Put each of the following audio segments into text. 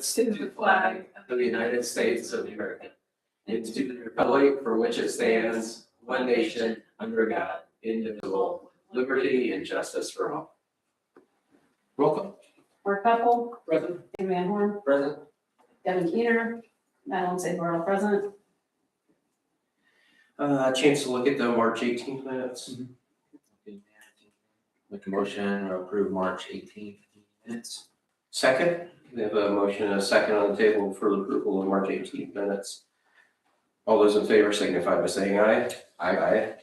To the flag of the United States of America, and to the republic for which it stands, one nation, under God, indivisible, liberty and justice for all. Roll call. Mark Pepple, Present. Dave Van Horn, Present. Devin Keener, Madeline Sabaro present. Chance to look at the March 18th minutes. Make a motion to approve March 18th minutes. Second, we have a motion and a second on the table for the approval of March 18th minutes. All those in favor signify by saying aye. Aye.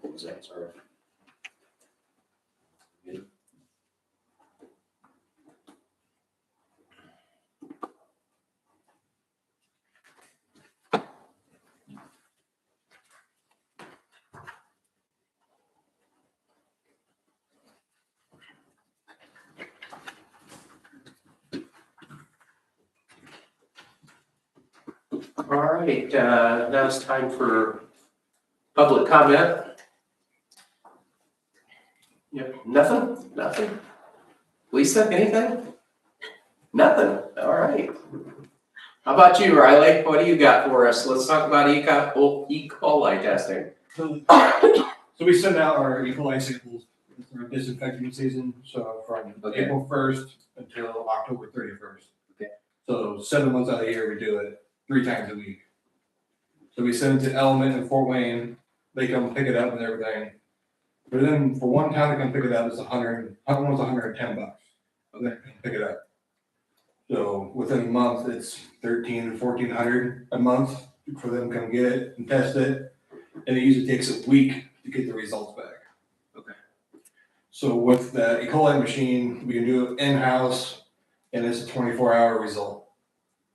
What was that, sorry? All right, now it's time for public comment. Yep, nothing? Lisa, anything? Nothing, all right. How about you, Riley? What do you got for us? Let's talk about E. coli testing. So we send out our E. coli samples for disinfecting season, so from Okay. April 1st until October 31st. Okay. So 7 months out of the year, we do it 3 times a week. So we send it to Element in Fort Wayne, they come pick it up and everything. But then for one time to come pick it up, it's almost $110. And then come pick it up. So within a month, it's $1,300 to $1,400 a month for them to come get it and test it. And it usually takes a week to get the results back. Okay. So with the E. coli machine, we can do it in-house and it's a 24-hour result.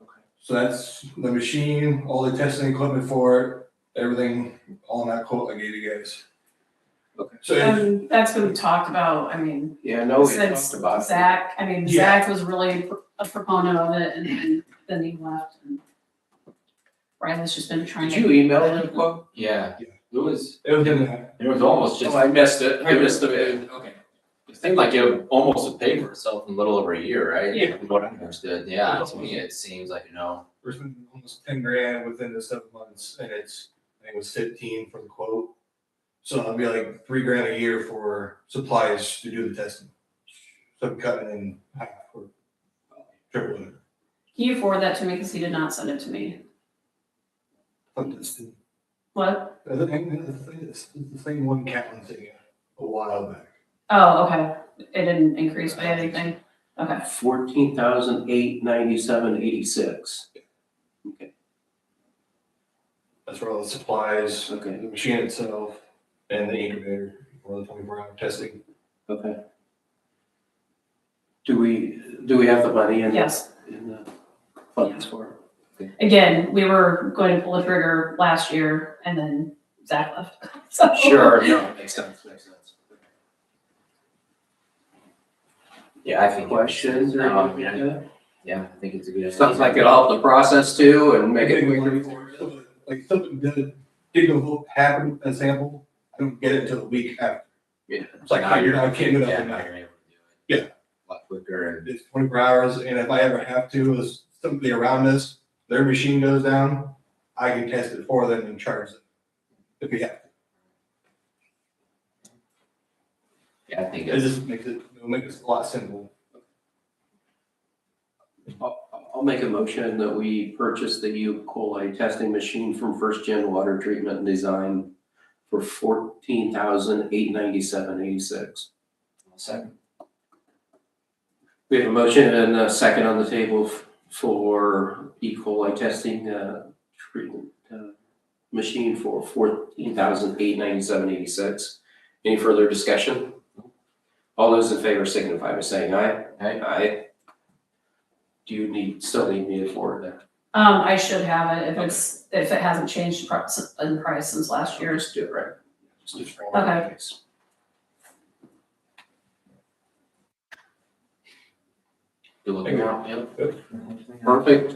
Okay. So that's the machine, all the testing equipment for it, everything, all in that quote I gave you guys. Okay. So if- That's been talked about, Yeah, no, we since talked about it. Zach, Yeah. Zach was really a proponent of it and then he left and Riley's just been trying Did to. you email the quote? Yeah, Yeah. it was in that. almost Oh, just, I missed it. I missed it. okay. It seemed like it almost would pay for itself in a little over a year, right? Yeah. From what I understood, yeah, to me, it seems like, We're spending almost 10 grand within the 7 months and it's, I think it was 15 for the quote. So it'll be like 3 grand a year for supplies to do the testing. So I'm cutting in half or triple it. Can you forward that to me, cause he did not send it to me. What? The thing is, it's the same one Catlin thing a while back. Oh, okay, it didn't increase by anything, okay. 14,897.86. Okay. That's for all the supplies, Okay. the machine itself, and the incubator for the 24-hour testing. Okay. Do we have the money in Yes, the funds for it? again, we were going to pull the trigger last year and then Zach left, so. Sure, no, makes sense. yeah, I think. Questions or Um, anything like that? Yeah, I think it's a good idea. Sounds like it'll help the process too and make it. Like something did go happen a sample, I don't get it until the week after. Yeah. It's like, I can't do it Yeah, up now and you're able to do it. Yeah. A lot quicker and. It's 24 hours, and if I ever have to, if somebody around us, their machine goes down, I can test it for them and charge them. If we have to. Yeah, I think It it's, just it'll make it a lot simple. I'll make a motion that we purchase the E. coli testing machine from First Gen Water Treatment and Design for $14,897.86. second. We have a motion and a second on the table for E. coli testing treatment machine for $14,897.86. Any further discussion? All those in favor signify by saying aye. Aye. Do you still need me to forward that? I should have it if it hasn't changed in price since last year. Just do it right. Just do it right. Okay. You looking out? Yep. Perfect.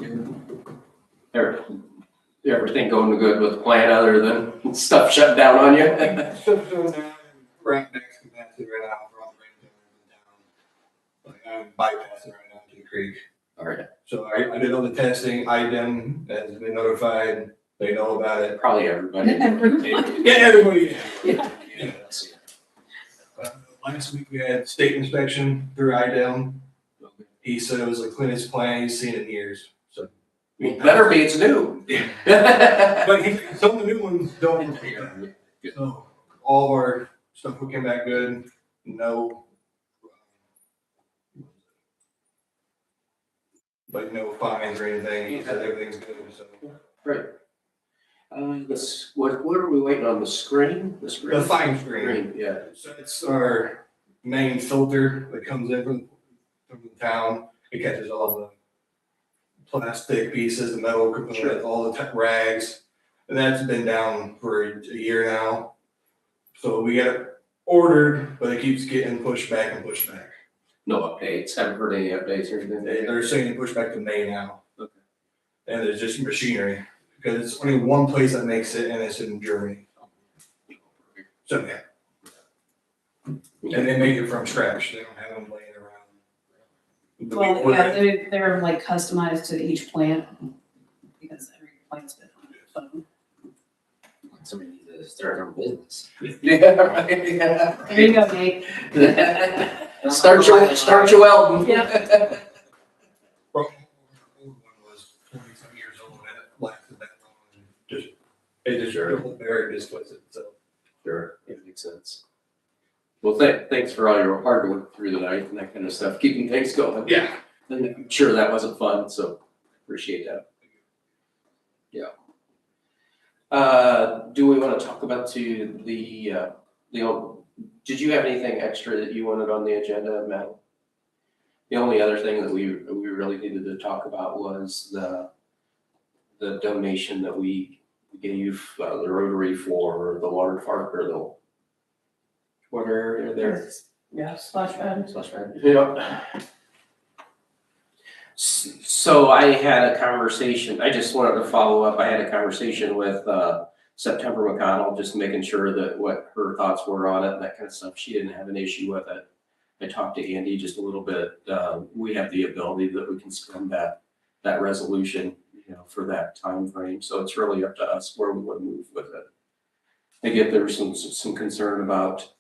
Everything going good with the plant other than stuff shut down on you? Creek. All right, So I did all the testing, IDEM has been notified, they know about it. probably everybody. Yeah, everybody. Yeah. Yeah. Last week we had state inspection through IDEM. He said it was the cleanest plant he's seen in years, so. Well, better be, it's new. But some of the new ones don't. So all of our stuff came back good, no. Like no fines or anything, he said everything's good, so. Right. What are we waiting on, the screen? The screen? The fine screen, Screen, yeah. so it's our main filter that comes in from the town, it catches all the plastic pieces, the metal components, Sure. all the rags. And that's been down for a year now. So we got it ordered, but it keeps getting pushed back and pushed back. No updates, haven't heard any updates or anything. They're saying push back to May now. Okay. And there's just machinery, because it's only one place that makes it, and it's in Germany. So, yeah. And they make it from scratch, they don't have them laying around. Well, yeah, they're like customized to each plant, because every plant's different, so. Somebody needs to start their own business. Yeah, right, yeah. There you go, Nate. Start your Elton. Yeah. Well, the old one was 20-some years old, and it lasted that long, and it just very just twisted, so. Sure, it makes sense. Well, thanks for all your hard work through the night and that kind of stuff, keeping things going. Yeah. And I'm sure that wasn't fun, so appreciate that. Yeah. Do we want to talk about did you have anything extra that you wanted on the agenda, Matt? The only other thing that we really needed to talk about was the donation that we gave the Rotary for the water park or the water area there. Yeah, splash pad. Slash pad. Yeah. So I had a conversation, I just wanted to follow up, I had a conversation with September McConnell, just making sure that what her thoughts were on it and that kind of stuff. She didn't have an issue with it. I talked to Andy just a little bit. We have the ability that we can spend that resolution, for that time frame. So it's really up to us where we want to move with it. I get there was some concern about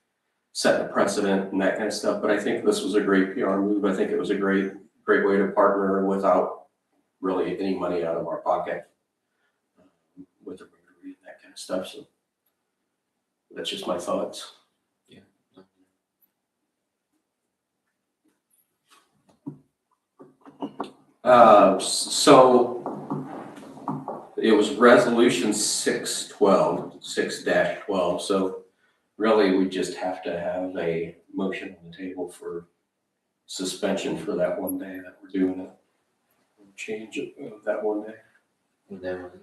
setting a precedent and that kind of stuff, but I think this was a great PR move. I think it was a great way to partner without really any money out of our pocket with the Rotary and that kind of stuff. So that's just my thoughts. Yeah. So it was resolution 6-12. So really, we just have to have a motion on the table for suspension for that one day that we're doing it. Change of that one day. And then was it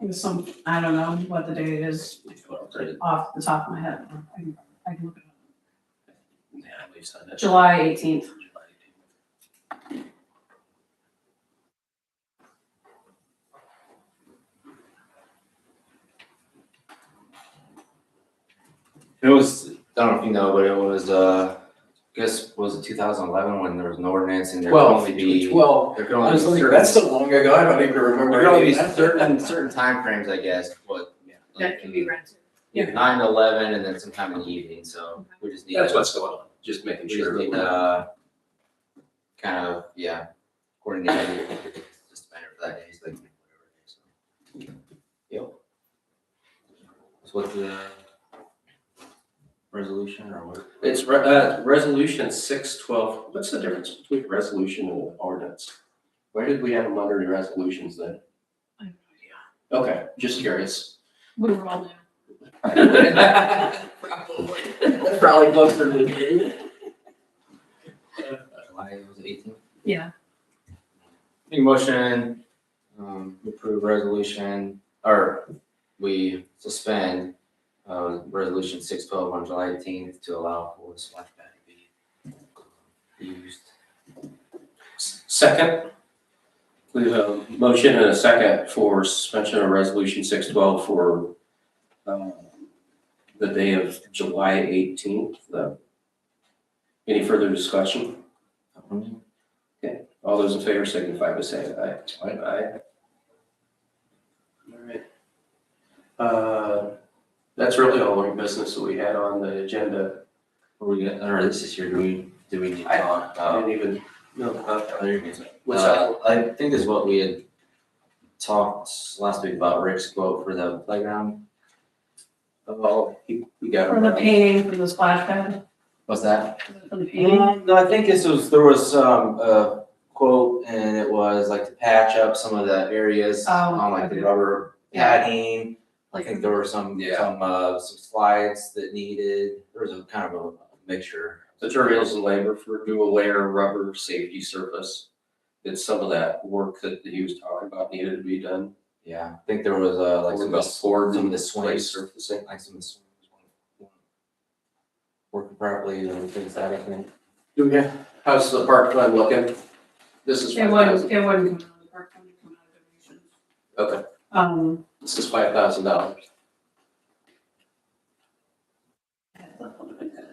It was I don't know what the date is July? off the top of my head. I can look it Yeah, at least I up. July 18th. It was, I don't know if you know, but it was, I guess, was it 2011 when there was an ordinance and there could only be. 12. There could I only was be like, certain. that's so long ago, I don't even remember. There could only be any of that. certain timeframes, I guess, but. That can be rented. Yeah. 9 to 11 and then sometime in the evening, so we just need. That's to- what's going on, just making We just sure. need to, kind of, coordinate, just banner for that day, so like, whatever. Yep. So what's the resolution or what? It's resolution 6-12. What's the difference between resolution and ordinance? Why did we have them under the resolutions then? I have no idea. Okay, just curious. We were all new. Probably closer to the. July, was it 18th? Yeah. Make a motion, approve resolution, or we suspend, resolution 6-12 on July 18th to allow for the splash pad to be used. Second. We have a motion and a second for suspension of resolution 6-12 for the day of July 18th. Any further discussion? All those in favor signify by saying aye. Aye. All right. That's really all our business that we had on the agenda. What we got, or this is here, do we need to I- talk I about? didn't even, no, what's Uh, that? I think this is what we had talked last week about Rick's quote for the playground. Oh, he got For the it. painting, for the splash pad, What's that? for the painting. No, I think there was a quote and it was like to patch up some of the areas Oh, on like the okay. rubber Yeah. padding. I think there were some Yeah. some slides that needed, there was a kind of a mixture. Materials and labor for dual layer rubber safety surface. Did some of that work that he was talking about needed to be done. Yeah, I think there was like Or about board some of the place swings, surfacing. like some of the swings weren't working properly and things like that, I think. How's the park fund looking? This is It 5,000. wouldn't come out of the park fund, it'd come out of donations. Okay, this is $5,000.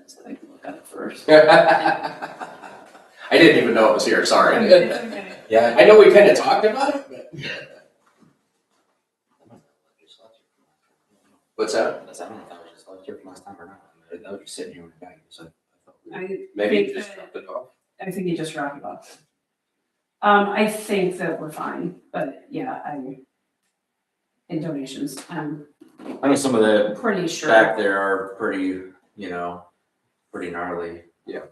So I can look at it first. I didn't even know it was here, sorry. Okay. Yeah. I know we kind of talked about it, but. What's that? I don't know if that was just left here from last time or not. That was just sitting here with the bag, so I thought we were- I Maybe you think just that- dropped it off. I think you just wrapped it up. I think that we're fine, but yeah, in donations, I'm I know some of the pretty sure. back there are pretty, pretty gnarly. Yeah.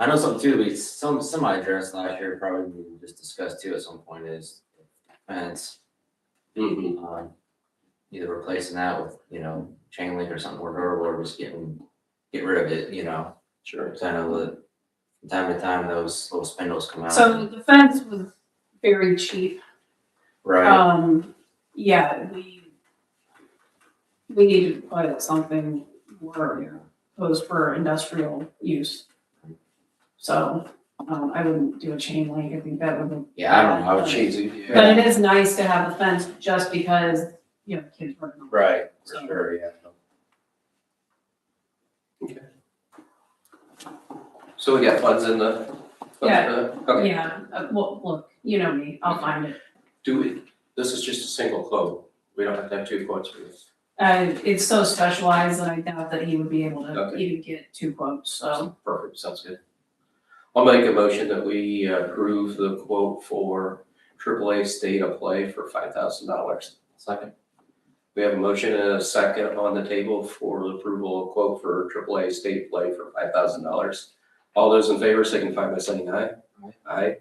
I know something too, some I addressed last year, probably we just discussed too at some point is fence. Mhm. Either replacing that with, chain link or something more durable or just get rid of it, Sure. Cause I know that from time to time, those little spindles come out. So the fence was very cheap. Right, Yeah, we need to put something more posed for industrial use. So, I wouldn't do a chain link, I think that would be. yeah, I don't know, I would Cheesy. Yeah. But it is nice to have the fence just because, kids working on it. Right, for So- sure, yeah. So we got funds in the. Okay, Yeah, well, look, you know me, I'll find it. this is just a single quote. We don't have to have two quotes for this. It's so specialized that I doubt that he would be able to Okay. even get 2 quotes, so. Perfect, sounds good. I'll make a motion that we approve the quote for AAA State of Play for $5,000. Second. We have a motion and a second on the table for the approval of quote for AAA State Play for $5,000. All those in favor signify by saying aye. Aye.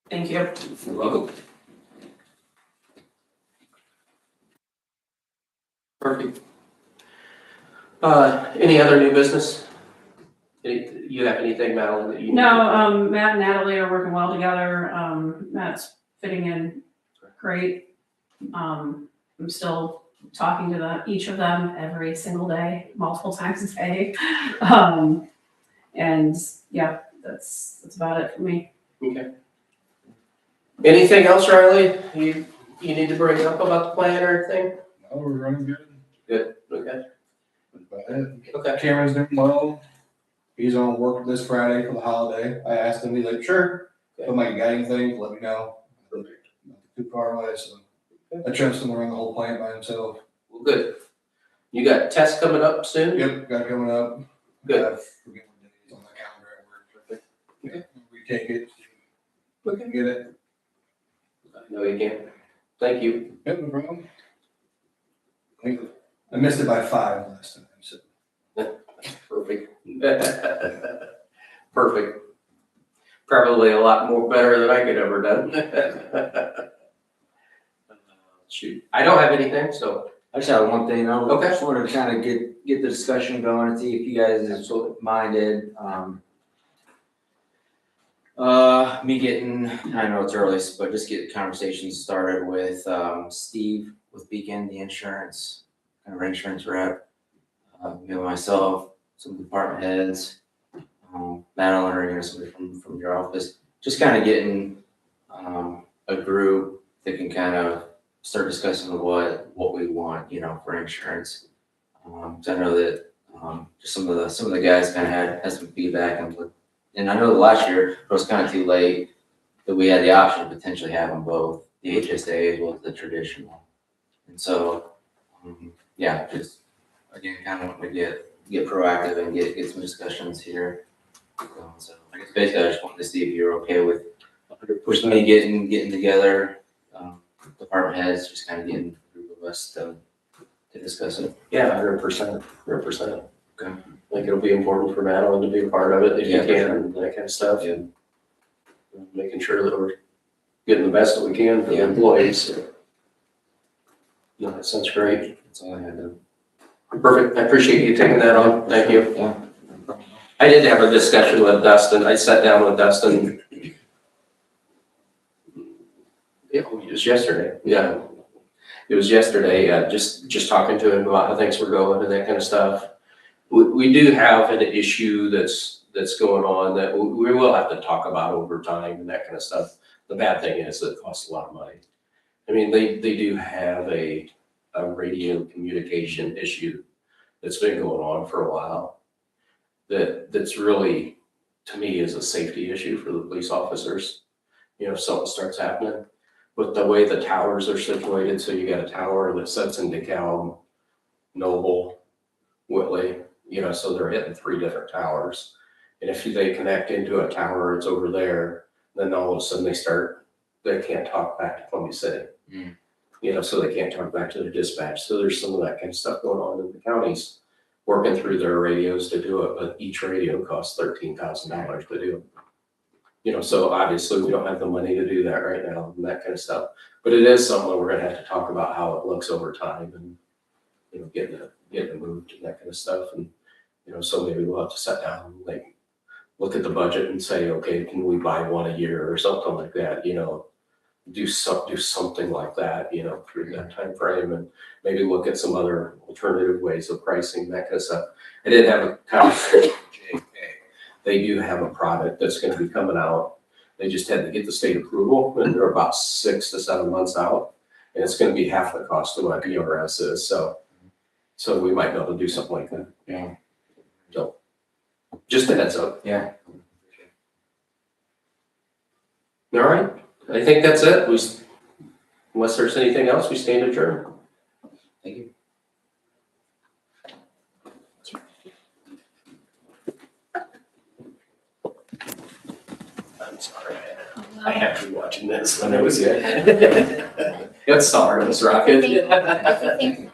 Thank you. You're welcome. Perfect. Any other new business? You have anything, Madeline, that you? No, Matt and Natalie are working well together. Matt's fitting in great. I'm still talking to each of them every single day, multiple times a day. And yeah, that's about it for me. Okay. Anything else, Riley, you need to bring up about the plan or anything? No, we're running good. Good, okay, That's about it. okay. Cameron's doing well. He's on work this Friday for the holiday. I asked him, he's like, sure. If I got anything, let me know. Not too far away, so I trust him to run the whole plant by himself. Well, good. You got tests coming up soon? Yep, got it coming up. Good. I forget what day it's on the calendar at work. Okay. We take it. We can get it. No, you can't. Thank you. Yep, no problem. I missed it by 5 last time, so. Perfect. Perfect. Probably a lot more better than I could ever done. Shoot, I don't have anything, so. I just have one thing, though. Okay. Just wanted to kind of get the discussion going and see if you guys is minded. Me getting, I know it's early, but just get conversations started with, Steve with Beacon, the insurance, kind of insurance rep. Myself, some department heads, Madeline or somebody from your office, just kind of getting, a group that can kind of start discussing what we want, for insurance. So I know that, Just some of the guys kind of had some feedback and I know the last year it was kind of too late, that we had the option to potentially have them both, the HSA as well as the traditional. And so, yeah, just again, kind of want to get proactive and get some discussions here. So I guess basically I just wanted to see if you're okay with me getting together, department heads, just kind of getting a group of us to discuss it. Yeah, 100%. Okay. Like it'll be important for Madeline to be a part of it if you Yeah, for can, sure. and that kind of stuff. Yeah. Making sure that we're getting the best that we can for the Yeah. employees. No, that sounds great. That's all I had to. Perfect. I appreciate you taking that on. Thank you. Yeah. I did have a discussion with Dustin. I sat down with Dustin. It was yesterday. Yeah. It was yesterday, just talking to him about how things were going and that kind of stuff. We do have an issue that's going on that we will have to talk about over time and that kind of stuff. The bad thing is it costs a lot of money. I mean, they do have a radio communication issue that's been going on for a while. That's really, to me, is a safety issue for the police officers. You know, if something starts happening. With the way the towers are situated, so you got a tower that sits in DeKalb, Noble, Whitley, you know, so they're hitting 3 different towers. And if they connect into a tower, it's over there, then all of a sudden they can't talk back to Columbia City. Mm. You know, so they can't talk back to their dispatch. So there's some of that kind of stuff going on in the counties, working through their radios to do it, but each radio costs $13,000 to do it. You know, so obviously we don't have the money to do that right now and that kind of stuff. But it is something that we're gonna have to talk about how it looks over time and, you know, getting it moved and that kind of stuff. And, you know, so maybe we'll have to sit down and like look at the budget and say, okay, can we buy one a year or something like that, you know? Do something like that, you know, through that time frame, and maybe look at some other alternative ways of pricing, that kind of stuff. I did have a conversation with JK. They do have a product that's gonna be coming out. They just had to get the state approval, and they're about 6 to 7 months out. And it's gonna be half the cost of what ERS is, so we might be able to do something like that. Yeah. So, just a heads up. Yeah. All right, I think that's it. Unless there's anything else, we stand adjourned. Thank you. I'm sorry, I have to be watching this when it was good. It's sorry, Miss Rocket. I think